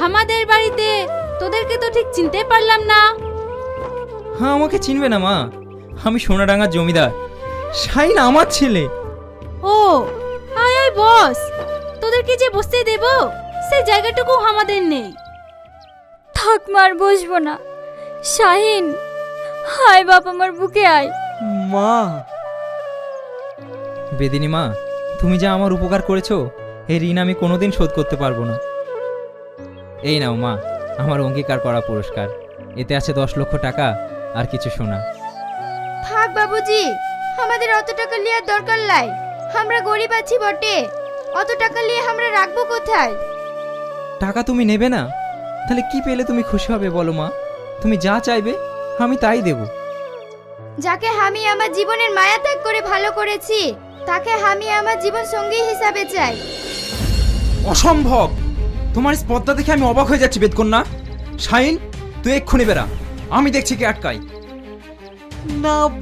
আমাদের বাড়িতে তোদেরকে তো ঠিক চিনতে পারলাম না। হ্যাঁ, আমাকে চিনবে না মা, আমি সোনাডাঙ্গার জমিদার, শাহিন আমার ছেলে। ও আয় আয় বস, তোদেরকে যে বসতে দেব সেই জায়গাটুকু আমাদের নেই। থাক মার, বসবো না। শাহিন, হায় বাপ, আমার বুকে আয়। মা, বেদিনী মা, তুমি যা আমার উপকার করেছো এই ঋণ আমি কোনোদিন শোধ করতে পারবো না। এই নাও মা, আমার অঙ্গীকার করা পুরস্কার। এতে আছে 10 লক্ষ টাকা আর কিছু সোনা। থাক বাবুজি, আমাদের অত টাকা লিয়ার দরকার নাই। আমরা গরিব আছি বটে, অত টাকা নিয়ে আমরা রাখবো কোথায়? টাকা তুমি নেবে না? তাহলে কি পেলে তুমি খুশি হবে বলো মা? তুমি যা চাইবে আমি তাই দেব। যাকে আমি আমার জীবনের মায়া ত্যাগ করে ভালো করেছি, তাকে আমি আমার জীবন সঙ্গী হিসাবে চাই। অসম্ভব! তোমার স্পর্ধা দেখে আমি অবাক হয়ে যাচ্ছি বেদকন্যা। শাহিন, তুই এক্ষুনি বেরা, আমি দেখছি কে আটকাই। না